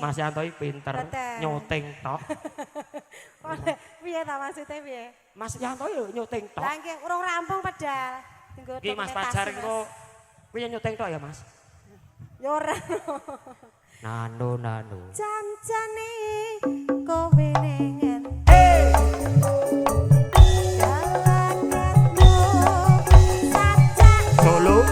Mas Yanto pinter nyuting tok. Piye ta maksudnya piye? Mas Yanto yo nyuting tok. Lah nggih urung rampung padahal. Iki Mas Pajar engko kuwi nyuting tok ya, Mas? Yo ora. Nano. Jam-jane kowe nengen. Solo.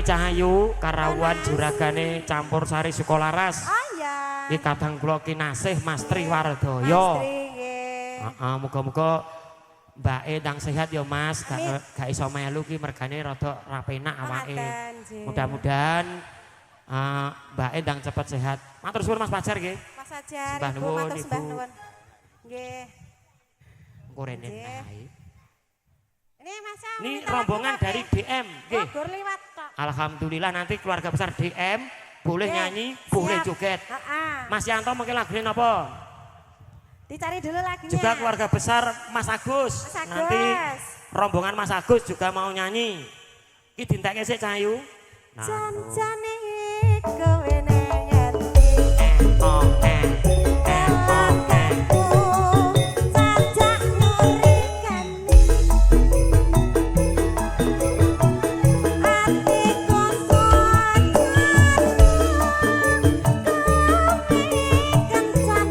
Cahayu Karawan juragane campur sari Sukolaras. Oh iya. Iki kadang kula kinasih Mas Triwardoyo. Mas Tri nggih. Heeh, muga-muga mbake ndang sehat ya Mas, gak iso melu ki mergane rada ra penak awake. Mudah-mudahan Mbak Endang cepat sehat. Matur suwun Mas Fajar nggih. Mas Ajar, Sembah Ibu nuwun, matur Ibu. sembah nuwun. Nggih. Engko rene Nggih. ae. Ini Mas. Ini rombongan dari DM nggih. Gur liwat tok. Alhamdulillah nanti keluarga besar DM boleh Nggih, nyanyi, boleh siap. joget. Heeh. Mas Yanto mungkin lagunya apa? Dicari dulu lagunya. Juga keluarga besar Mas Agus. Mas Agus. Nanti rombongan Mas Agus juga mau nyanyi. Iki dintekke sik Cahayu. Nah, Jan-jane kowe ning ati. oh, Aku sajak nyurikani. Atiku kencan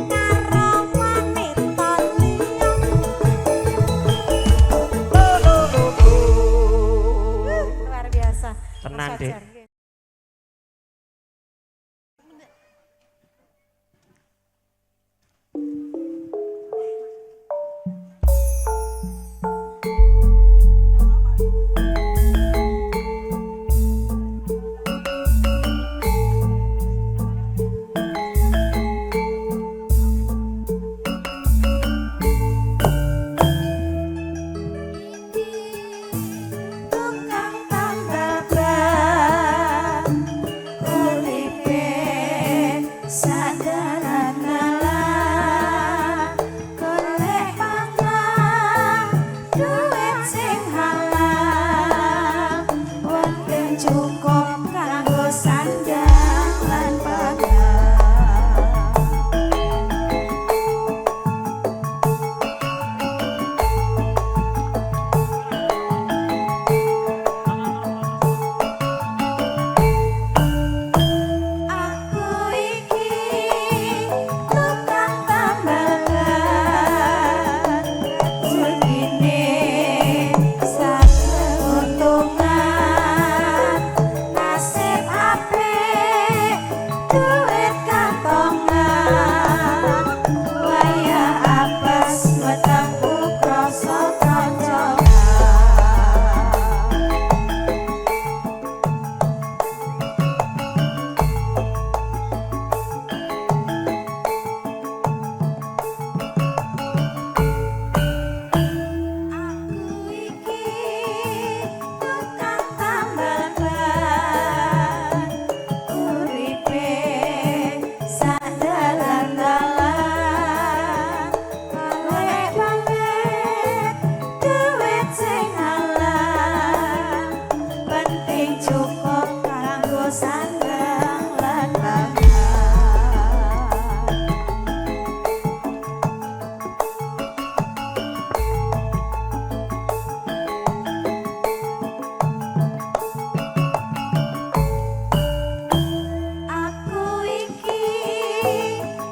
karo wanita liya. Luar biasa. Tenan, Mas Dek. Fajar, nggih. Tukang tambal ban uripe sadaran-dalan golek pangan duit sing halal wonten cukup kanggo sandang lan pangan. Aku iki tukang tambal ban segini sakeuntungan nasib apik duit kantongan wayah apes wetengku krasa kancangan. Aku iki tukang tambal ban uripe sadalan-dalan golek banget duit sing halal penting cukup kanggo sandang lan pangan. Aku iki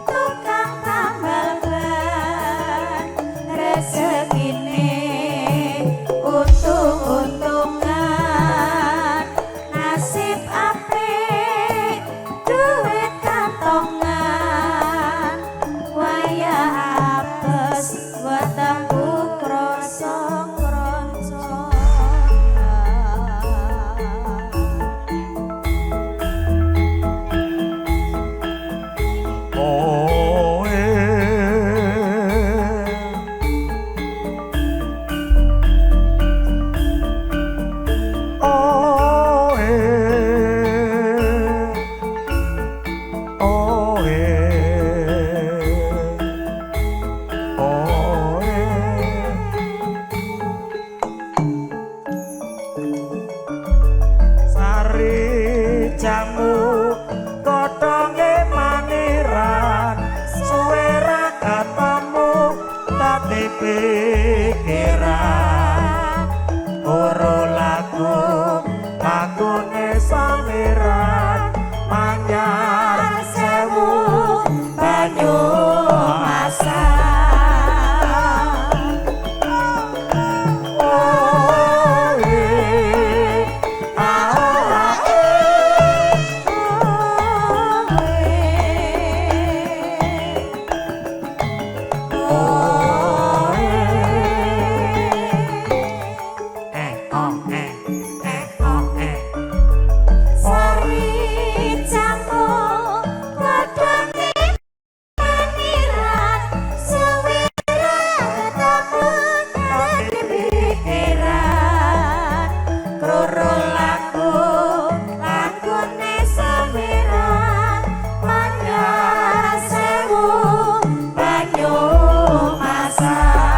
tukang tambal ban rezekine untung-untungan nasib apik duit kantongan wayah apes wetengku krasa kroncongan. oh, oh, oh, Sari jamu kotonge maniran suwe ra ketemu tapi pikiran ora laku lakune samiran manyar sewu banyu masak. roro lagu lagune samiran manyar sewu banyu masak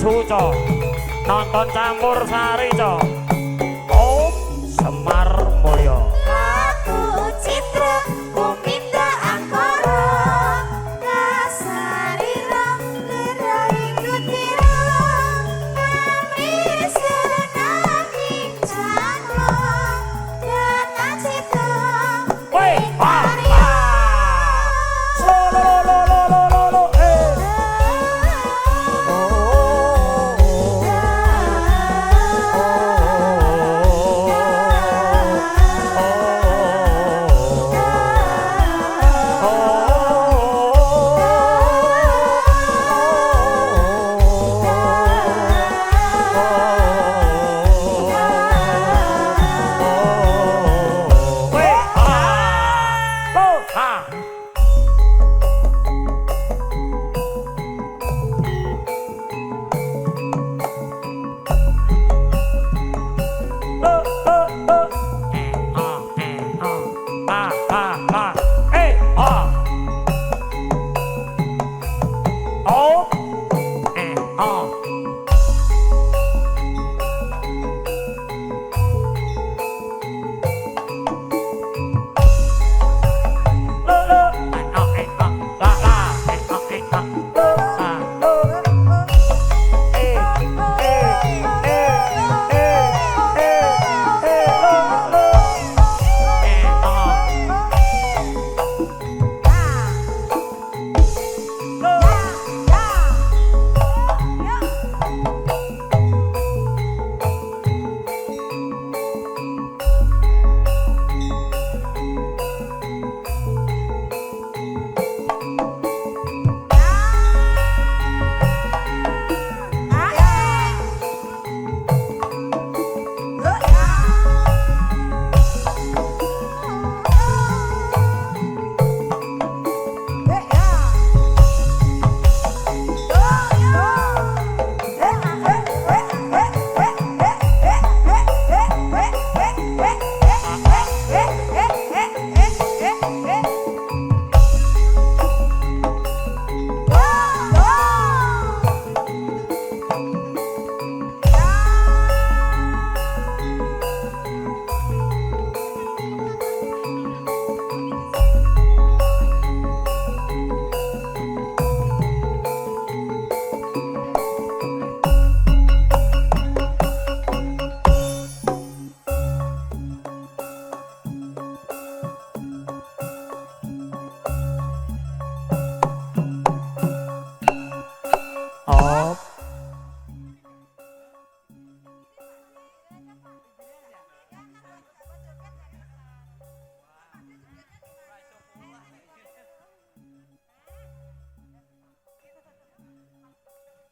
maju co nonton campur sari co Om Semar Mulyo Lagu Citra Kuminda Angkara Kasarira Lerai Kutira Amri Senaki Caklo Jana Cita Woi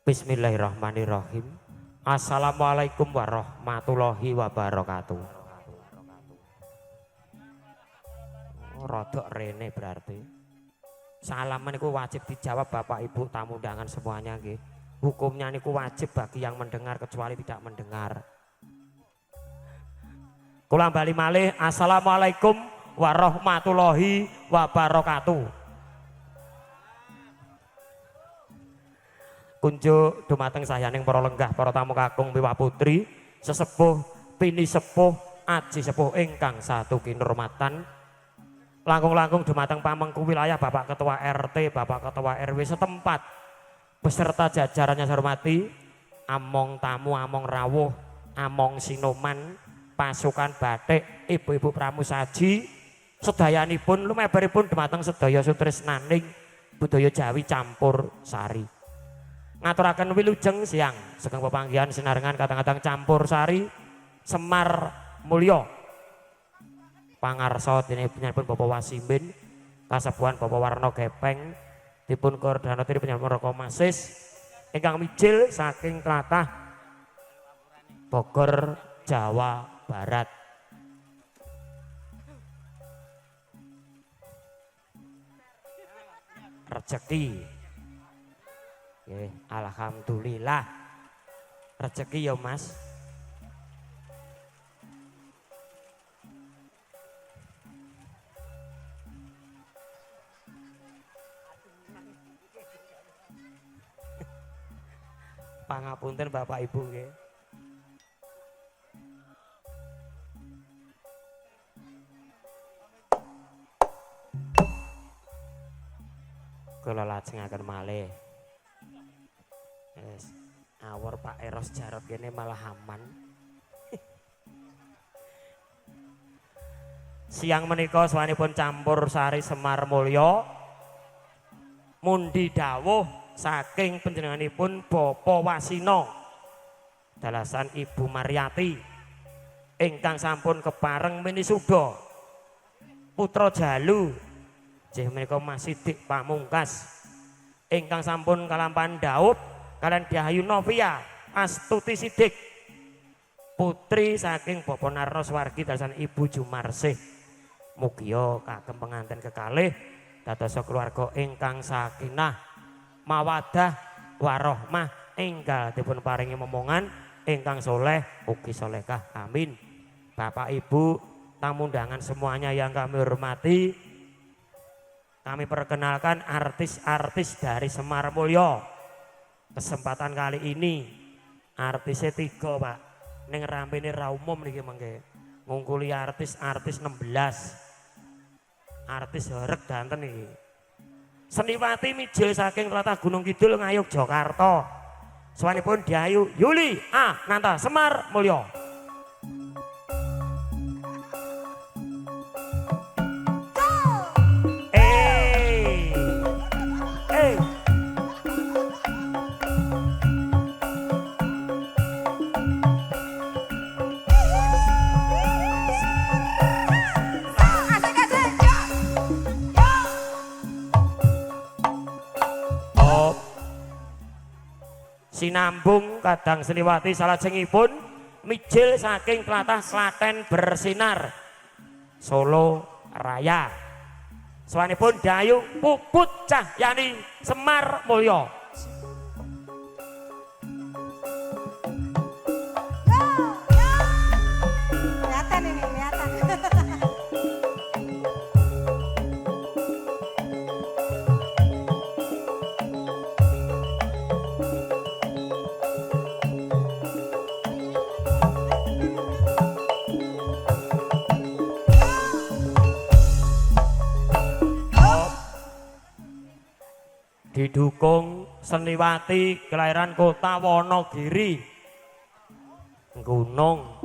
Bismillahirrahmanirrahim. Assalamualaikum warahmatullahi wabarakatuh. Rodok rene berarti. Salaman niku wajib dijawab Bapak Ibu tamu undangan semuanya nggih. Hukumnya niku wajib bagi yang mendengar kecuali tidak mendengar. Kula bali malih assalamualaikum warahmatullahi wabarakatuh. Kunjuk dumateng sayaning para lenggah para tamu kakung miwah putri sesepuh pini sepuh aji sepuh ingkang satu kinurmatan langkung-langkung dumateng pamengku wilayah Bapak Ketua RT Bapak Ketua RW setempat beserta jajarannya saya hormati among tamu among rawuh among sinoman pasukan batik ibu-ibu pramusaji sedayanipun lumebaripun dumateng sedaya sutresnaning budaya Jawi campur sari. Ngaturaken wilujeng siang sugeng pepanggihan sinarengan kadang-kadang campur sari Semar Mulyo pangarsa dene penyambut Bapak Wasimbin kasepuhan Bapak Warna Gepeng dipun koordinator penyambut Roko Masis ingkang mijil saking tlatah Bogor Jawa Barat. Rezeki alhamdulillah rezeki ya Mas. Pangapunten Bapak Ibu nggih. Kula lajengaken malih. Wis awor Pak Eros Jarot kene malah aman. Siang menika sawanipun campur sari Semar Mulya mundi dawuh saking panjenenganipun Bapa Wasina dalasan Ibu Maryati ingkang sampun kepareng minisuda putra Jalu jih menika Mas Sidik Pamungkas ingkang sampun kalampahan Daud kalian Diayu Novia Astuti Sidik putri saking Bapak Narnoswargi dalasan Ibu Jumarsih mugia kagem pengantin kekalih dadosa keluarga ingkang sakinah mawadah warohmah enggal dipun paringi momongan ingkang soleh ugi solehah amin. Bapak Ibu tamu undangan semuanya yang kami hormati, kami perkenalkan artis-artis dari Semar Mulya. Kesempatan kali ini artisnya 3 Pak, ning rampene ra umum niki mengke ngungkuli artis-artis 16 artis horeg danten iki. Seniwati mijil saking tlatah Gunung Kidul Ngayog Jakarta. Sawanipun Diayu Yuli Nanta Semar Mulya. Sinambung kadang Seliwati salajengipun mijil saking tlatah Klaten bersinar Solo Raya. Sawanipun Dayu Puput Cahyani Semar Mulya. Kelihatan ini, kelihatan. Didukung Seniwati kelahiran kota Wonogiri Gunung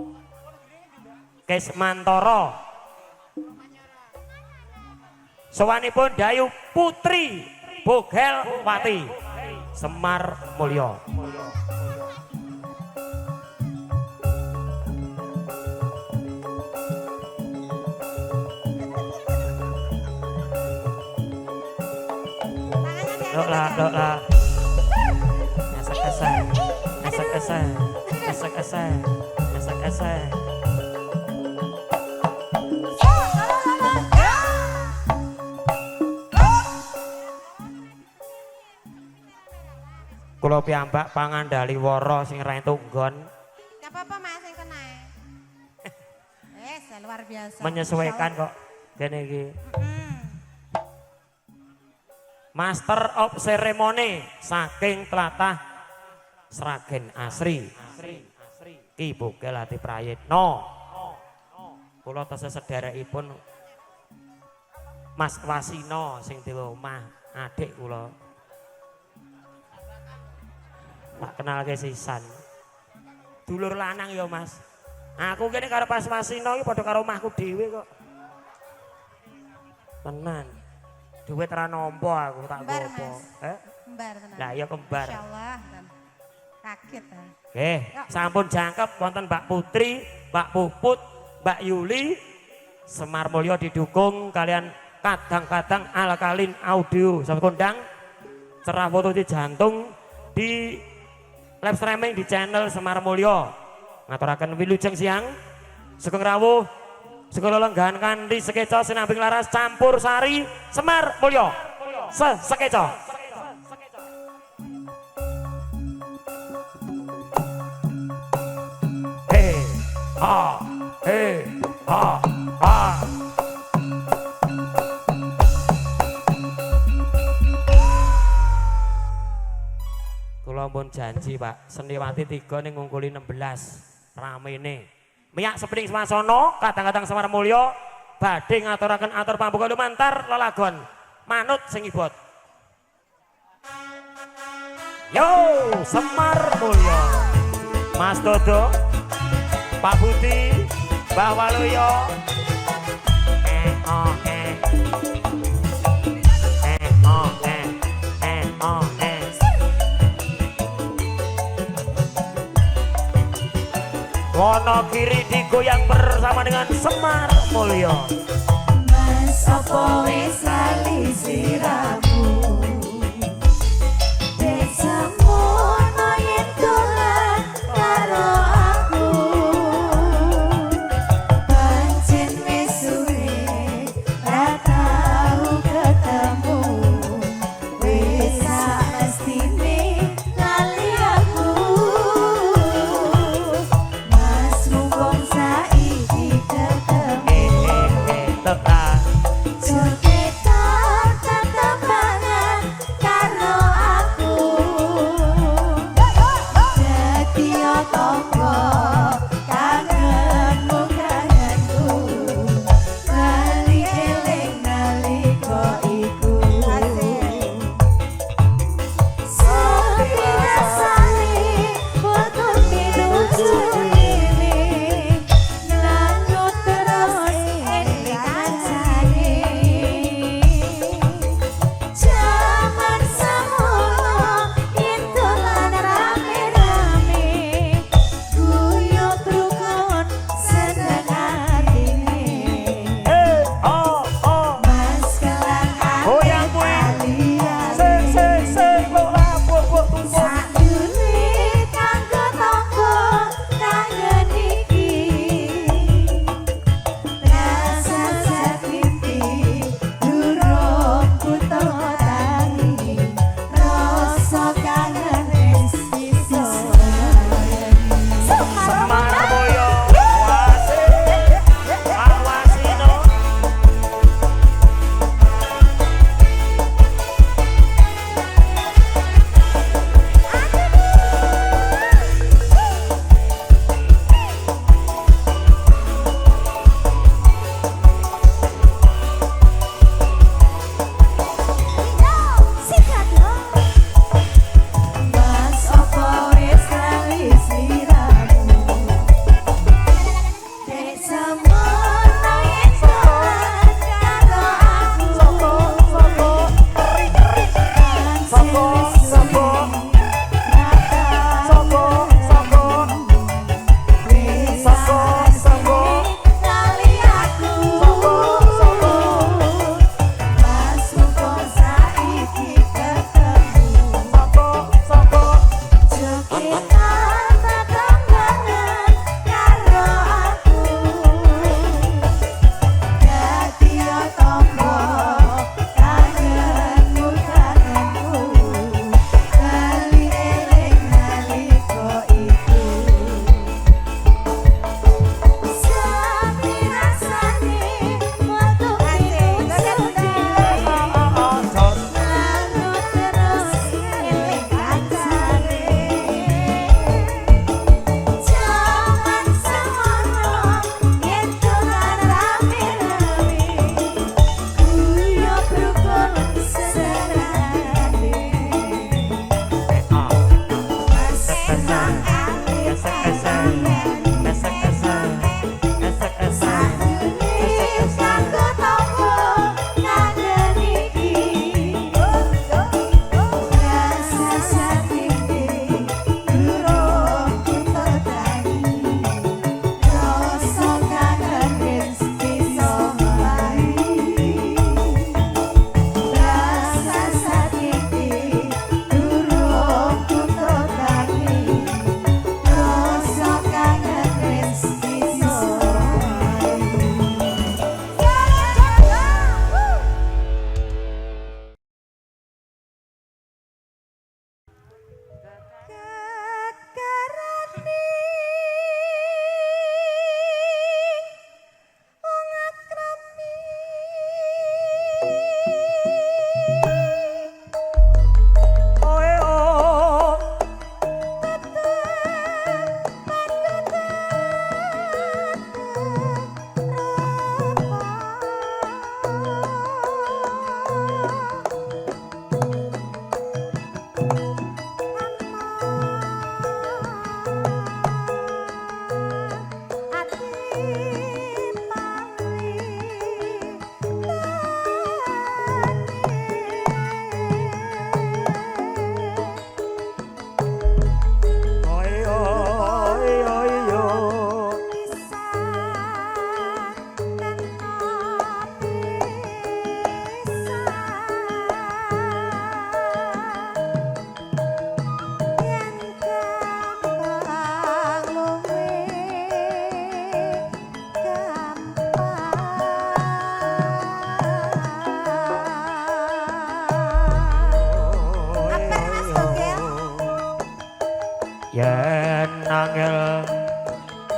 Kesmantoro. Sawanipun Dayu Putri Bogelwati Semar Mulya. Dok lah. Esek. Kula piyambak pangandali wara sing ra tunggon. Gak apa-apa Mas yang kena. Luar biasa. Menyesuaikan kok kene iki. Master of Ceremony saking tlatah Sragen Asri Ki Bogelwati Prayitna. Kula tesih sederekipun Mas Wasina sing di omah adik kula. Tak kenalke sisan. Dulur lanang ya Mas. Aku kene karo Mas Wasina iki padha karo omahku dhewe kok. Tenan. Duit ra nampa aku tak Kembar, gopo. Mas. Kembar tenan. Lah iya kembar. Insyaallah. Kaget. Nggih, sampun jangkep wonten Mbak Putri, Mbak Puput, Mbak Yuli. Semar Mulya didukung kalian kadang-kadang Alkalin Audio. Sampai kondang cerah foto di jantung di live streaming di channel Semar Mulya. Ngaturaken wilujeng siang. Sugeng rawuh Segala lenggahan kanthi sekeca sinambing laras campur sari Semar Mulya. Sekeca. Ha. Kula pun janji Pak, Seniwati 3 ning ngungkuli 16 ramene. Miyak Sepring Swasono, kadang-kadang Semar Mulya badhe ngaturaken atur pambuka lumantar lelagon manut sing ibot. Yo, Semar Mulya. Mas Dodo, Pak Budi, Mbah Waluyo. Oh, Wonogiri digoyang bersama dengan Semar Mulya. Mas opo wis lali siramu, desamu yen dolan karo aku, pancen wis suwe ra tau ketemu, wis mestine lali aku. Mas mumpung saiki ketemu, Tetap Jogetan tetep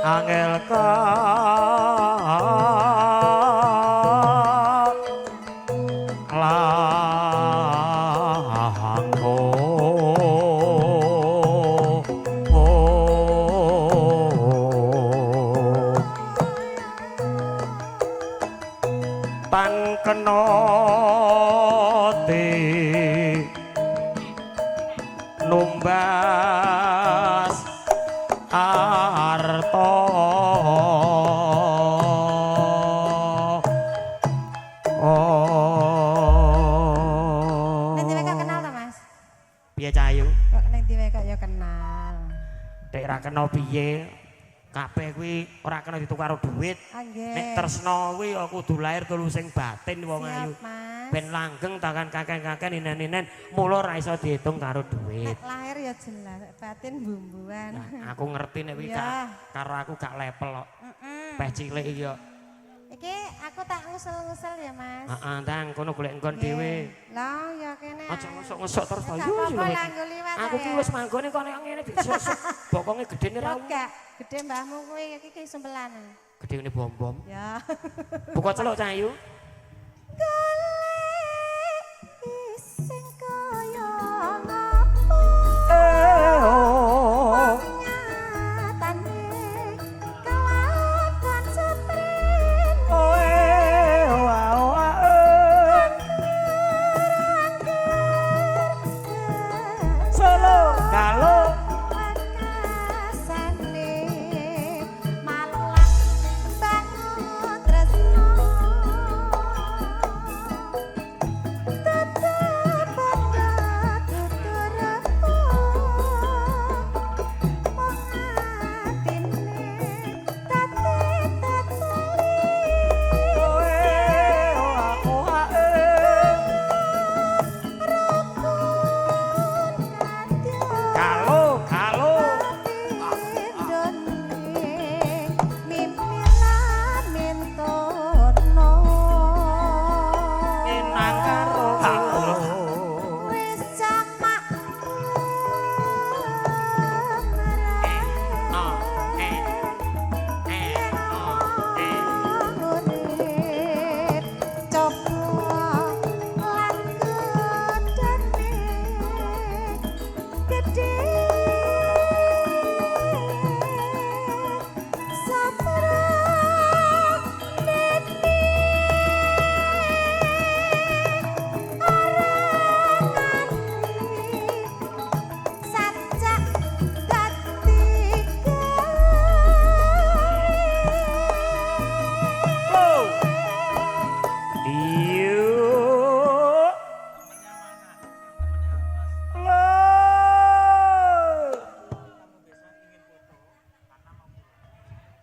angel ka langko tan kena numbas arto Nanti mereka kenal ta Mas? piye cayu Kok nanti mereka ya kenal. dek ra kena piye kabeh kuwi ora kena ditukar karo dhuwit Nggih. nek tresno kuwi ya kudu lahir tulusing batin wong ayu Siap Mas. ben langgeng tangan kakek-kakek inen-inen mula ora iso diitung karo dhuwit. Nek lahir ya jelas, batin bumbuan. Nah, aku ngerti nek kuwi Iya. karo aku gak level kok. Heeh. Peh cilik iki yo. Iki aku tak ngusel-ngusel ya Mas. Heeh, tang kono golek engkon dhewe. Lah ya kene. Aja ngusuk-ngusuk terus Gak ayo. apa-apa lah nggo liwat. Aku ki wis manggone kono ngene disusuk. Bokonge gedene ra. Enggak, gede mbahmu kuwi iki ki sembelan. Gedene bom-bom. Ya. Buka celuk cahayu. Sing kaya ngapa Oh. nyatane kelakon seprin Solo kalau makasane malah bangun tresno tetep padha tuturku mung atine tati kalau minang karo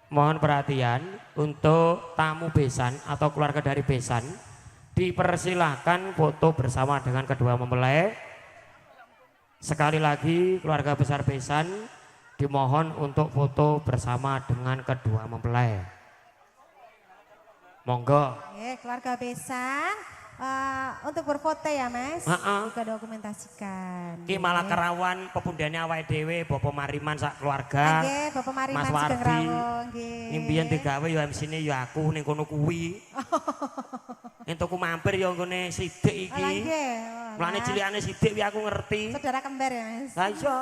Mohon perhatian untuk tamu besan atau keluarga dari besan, dipersilahkan foto bersama dengan kedua mempelai. Sekali lagi keluarga besar besan dimohon untuk foto bersama dengan kedua mempelai. Monggo. Keluarga besan untuk berfoto ya Mas. Juga dokumentasikan. Ki malah kerawan pepundane awake dhewe Bapak Mariman sak keluarga. Nggih, Bapak Mariman Mas Sugeng Wardi. Rawuh, nggih. Impian digawe ya MC-ne ya aku ning kono kuwi. Entuk ku mampir ya nggone Sidik Oh, iki. nggih. Mulane cilikane Sidik wi aku ngerti. Saudara kembar ya Mas. Lah iya.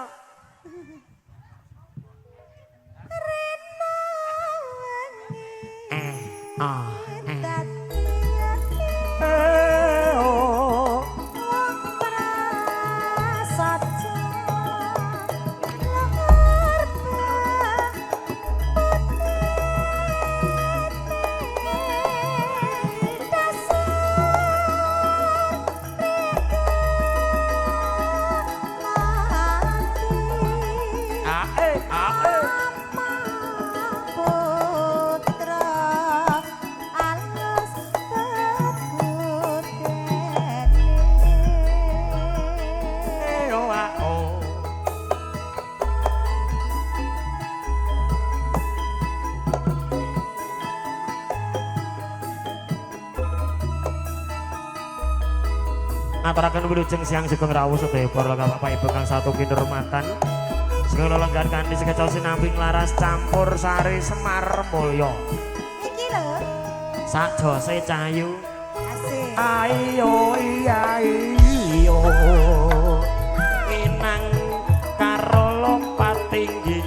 Aturaken wilujeng Siang Sugeng Rawuh sedaya para Bapak Ibu kang satu kinurmatan Segala lenggan kanthi sekeca sinambing laras campur sari Semar Mulya. Iki lho. Sak jose cayu. Asik. Ayo iyo minang karo lompat tinggi.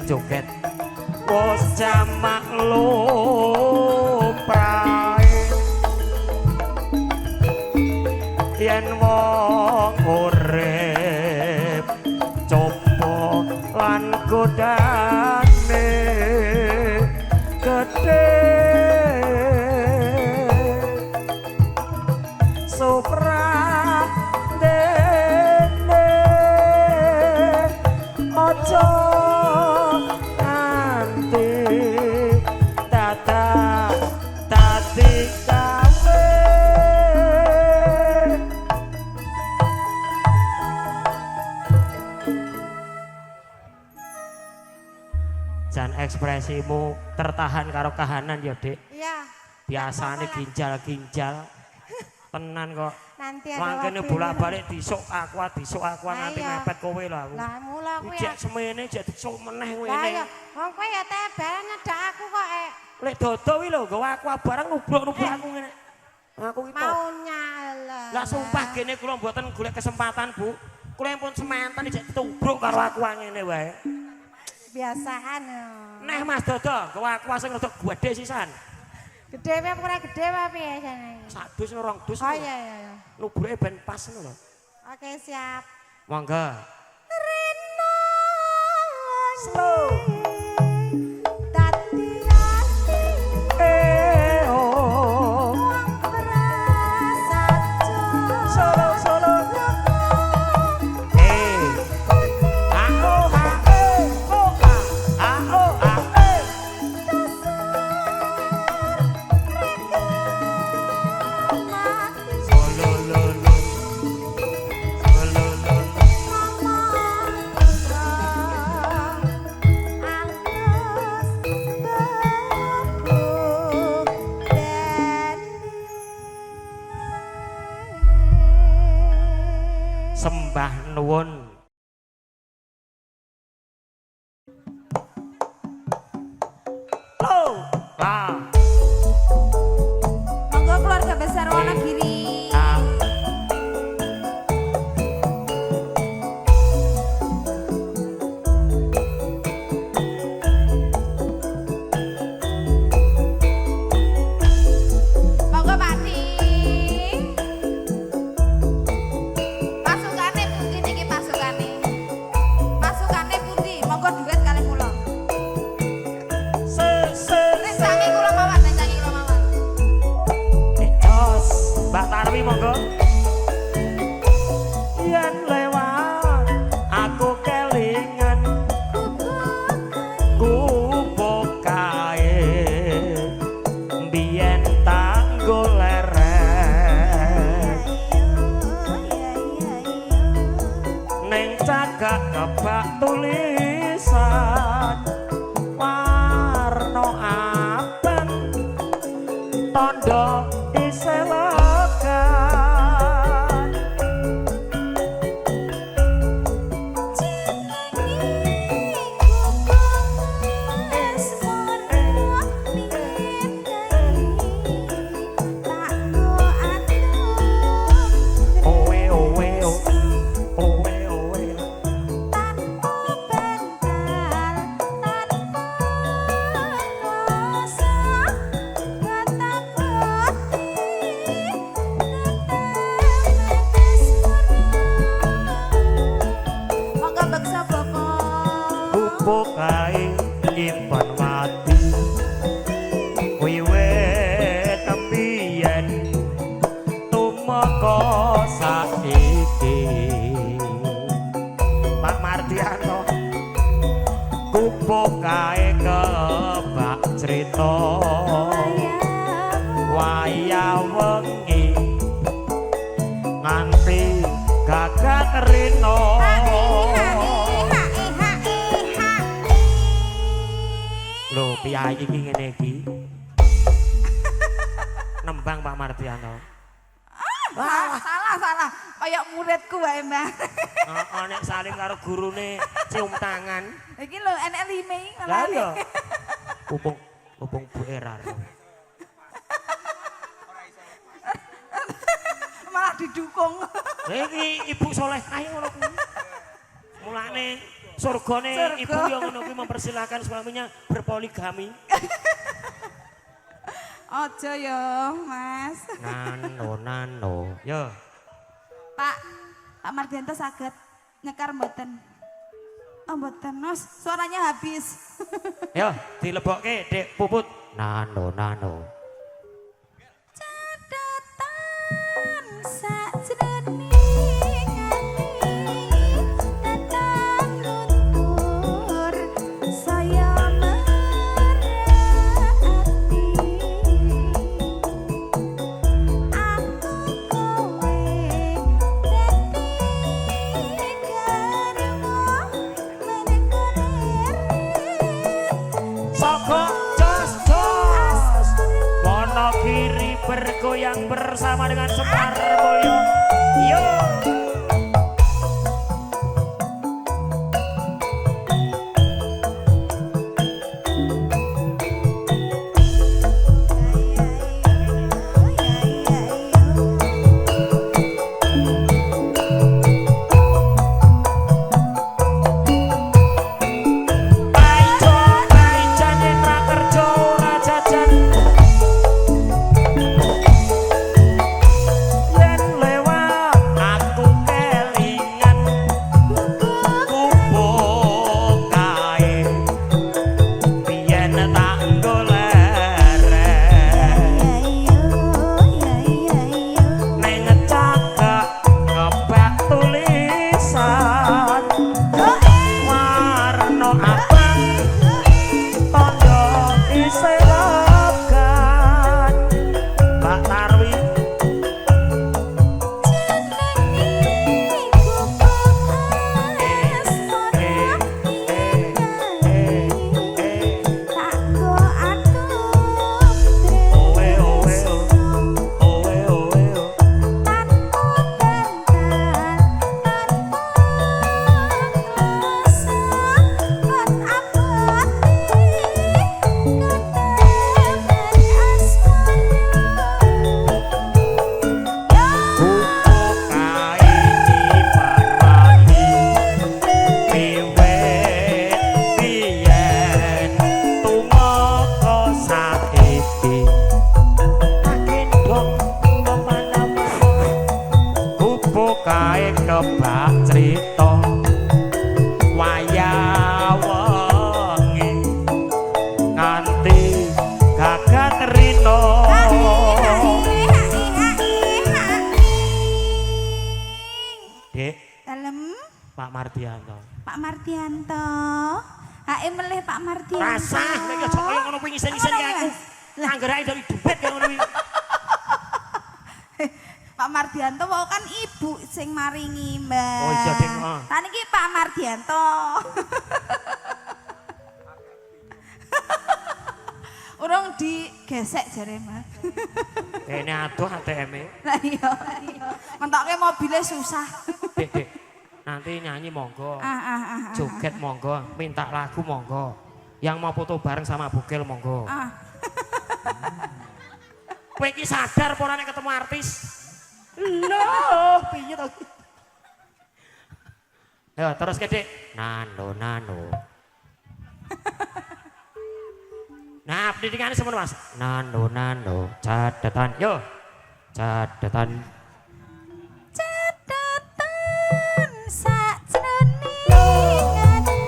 Joget wos jamak lumrahe yen wong urip coba lan godane gedhe supra dene ojo ekspresimu tertahan karo kahanan ya Dek. Iya. Biasane ginjal-ginjal tenan kok. Nanti ada mangkene waktu bolak-balik disuk aku nganti iya. mepet kowe lho aku. Lah mula kuwi Ijek semene jek disuk meneh Lah ngene. ya, wong kowe ya tebel nyedak aku kok Lek dodo wi lho nggawa aku barang nubruk-nubruk aku ngene. Aku iki mau nyala. Lah sumpah gene kula mboten golek kesempatan, Bu. Kula pun semanten jek ditubruk karo aku ngene wae. Biasaan. Neh Mas Dodo, nggawa aku sing rada gedhe sisan. Gede apa ora gede apa piye jane? Sak dus rong dus. Oh iya iya. Nubruke ben pas ngono lho. Oke, siap. Monggo. Rina Slow. Dadi ati Oh. wong prasaja. Solo. Sembah nuwun. Monggo keluarga besar Wonogiri. Monggo Pak Di. Pasukane pundi niki pasukane. Pasukane pundi? Monggo duet kalih kula. Nek sami kula mawon. Kupuk kae nyimpen wati wiwit tembiyen tumeka saiki Pak Mardianto kupuk kae kebak crita wayah wengi nganti gagak rino lho piye iki ngene iki nembang Pak Mardianto Salah. Kayak muridku wae, Mbah. heeh nek saling karo gurune cium tangan Iki lho enek lime iki lah iya pupung Bu Erar malah didukung. iki Ibu Soleh ayo ngono kuwi mulane surgane ibu yang ngono kuwi mempersilahkan suaminya berpoligami. Aja ya, Mas. Nano. Yo. Pak Mardianto saged nyekar mboten? Oh mboten, Mas. Suaranya habis. Yo, dilebokke Dek Puput. Nano. Catatan sajroning ati datang nutur saya merati aku kowe dadi garwa Soko jos. Wonogiri bergoyang bersama dengan Semar Boyo. Yo. Pak Mardianto. Hae melih Pak Mardianto. Rasah nek aja kaya ngono kuwi ngisen-ngisen kaya aku. Anggerake dari duit kaya ngono kuwi. Pak Mardianto mau kan ibu sing maringi, Mbak. Oh iya, Dek. Lah niki Pak Mardianto. Urung digesek jare, Mas. Kene adoh ATM-e. Lah iya. Mentokke mobile susah. Dek. Nanti nyanyi monggo. Joget monggo, minta lagu monggo. Yang mau foto bareng sama Bukel monggo. Kowe iki sadar apa ora nek ketemu artis? Loh, piye to? Ayo terus ke Dik. Nano. Nah, pendidikannya semono Mas. Nano, catatan. Yo. Catatan. Sajroning ati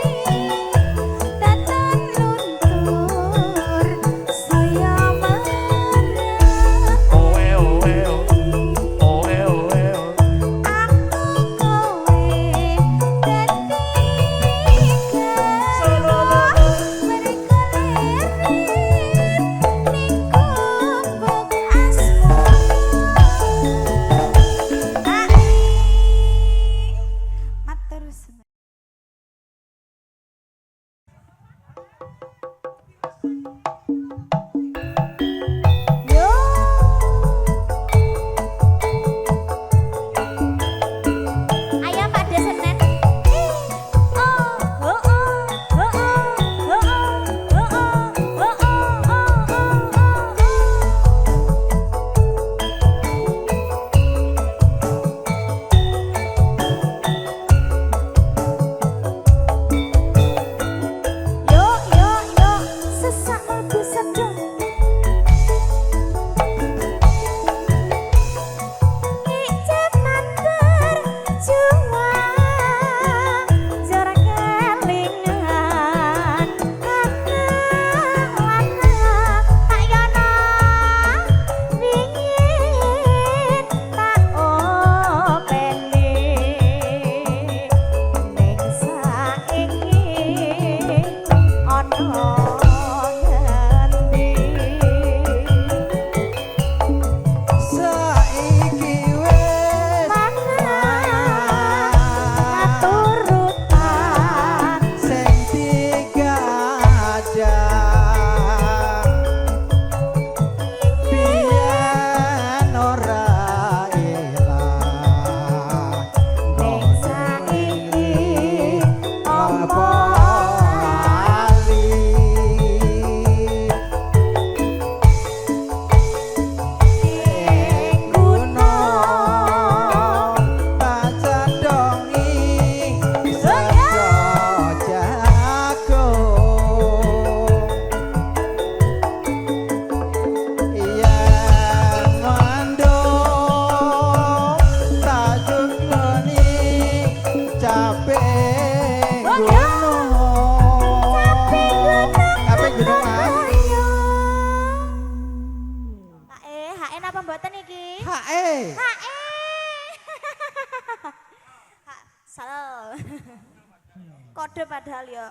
Kode padahal ya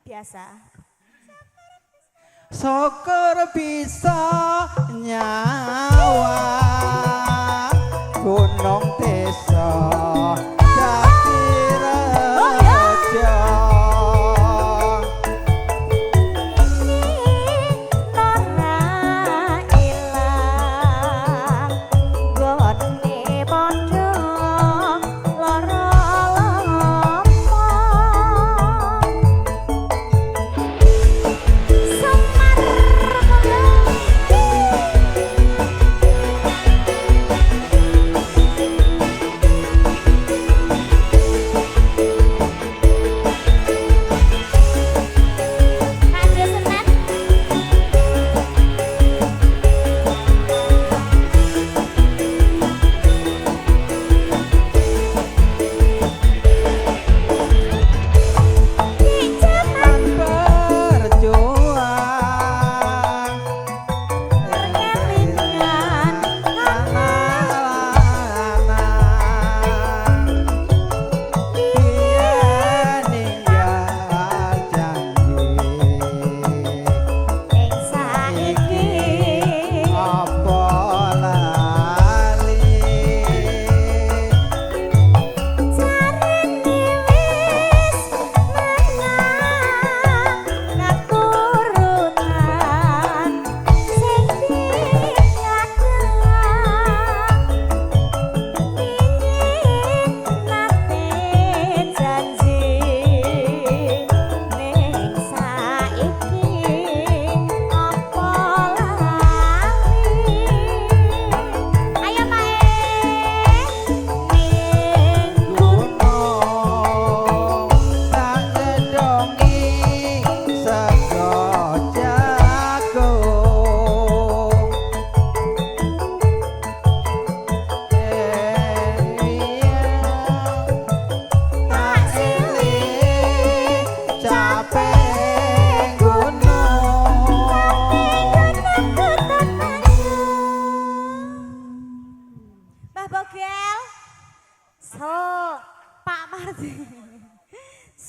biasa. Syukur bisa nyawa gunung desa dadi reja.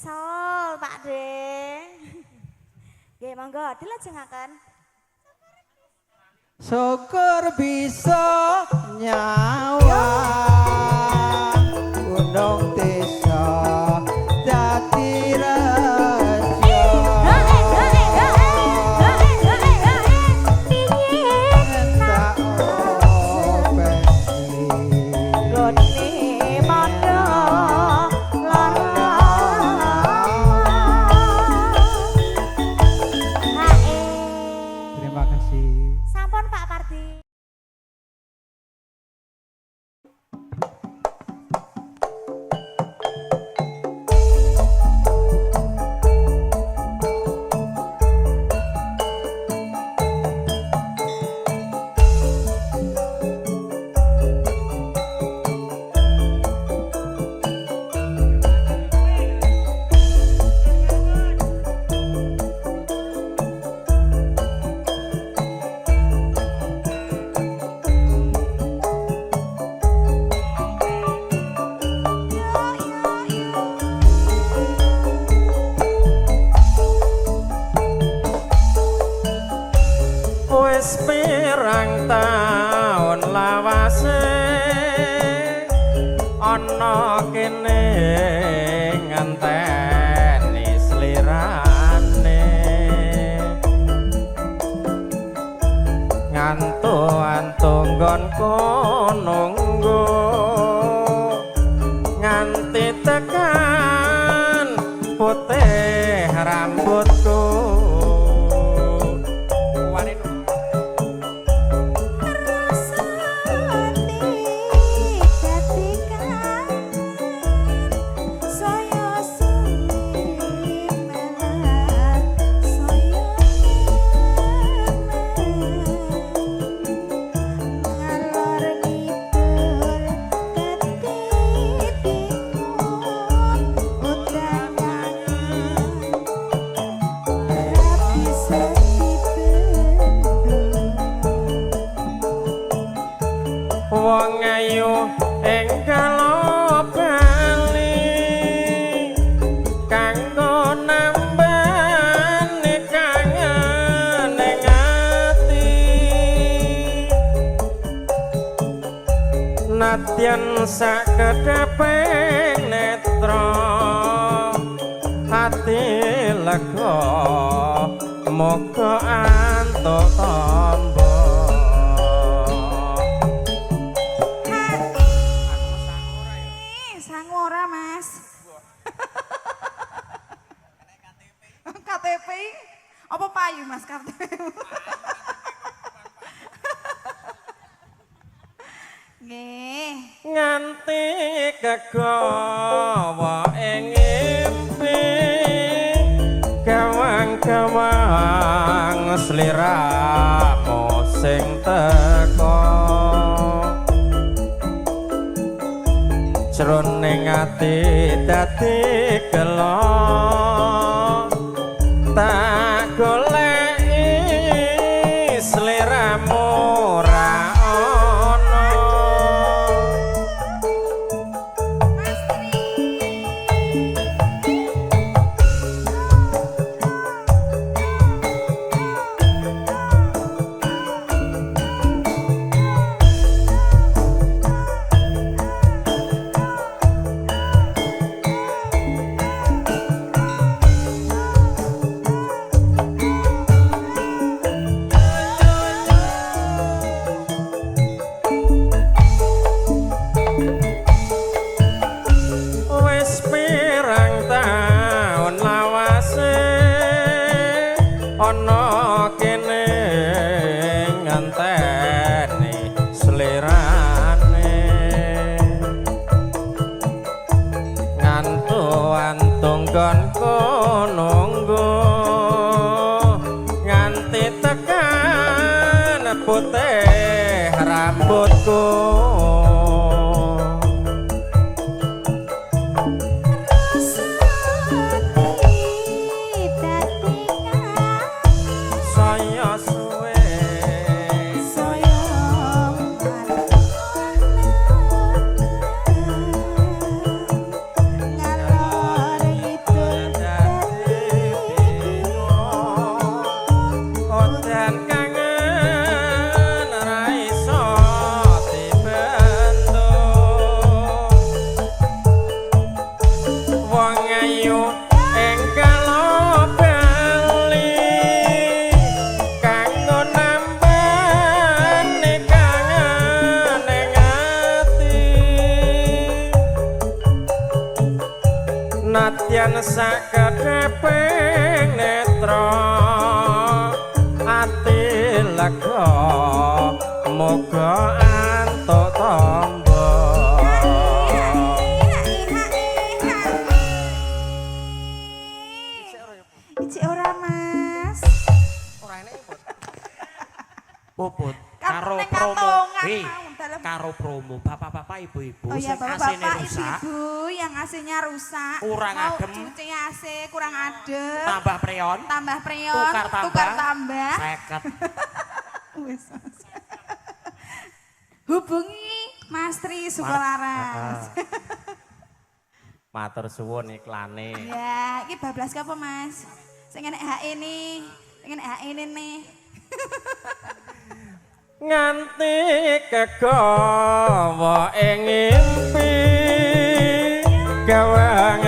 Sol, Pak De. Nggih, monggo dilajengaken. Syukur bisa nyawa gunung desa dadi reja. ana kene ngenteni slirane ngantu-antu nggonku nunggu nganti tekan putih rambutku wong ayu ing kalopali kanggo nambani kangen ning ati nadyan sakedhaping netra ati lega moga antuk tamba Sangora mas. KTP apa payu mas KTP? Nggih. nganti kegawa ing ngimpi gawang-gawang sliramu sing teka jroning ati dadi gelo tak goleki sliramu ra ana wis pirang taun lawase ana kene ngenteni slirane ngantu-antung nggonku nunggu nganti tekan putih rambutku saya suwe odan kangen ra iso dibentuk wong ayu ing kalopali kanggo nambani kangen ning ati nadyan sakedhaping netra ati lega moga antuk tamba Ijik ora mas. Puput Karo karo ning promo kantongan Wih, mau, dalam. karo promo bapak-bapak ibu-ibu Oh iya sing asine bapak-bapak rusak ibu-ibu yang AC-nya rusak. Kurang mau adem. cuci AC kurang adem. tambah preon Tambah preon, tukar tambah tukar tambah. 50 Wis, Mas. Hubungi Mas Tri Sukolaras. matur suwun iklane Ya, iki bablas ke apa Mas? Sing enek hak ini, sing enek hak ini nih. nganti kegawa ing ngimpi Gewang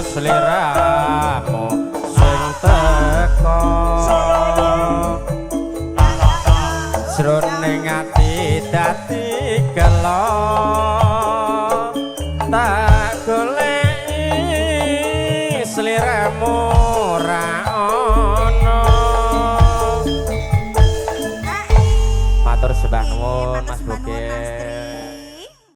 sliramu sing teko jroning ati dadi gelo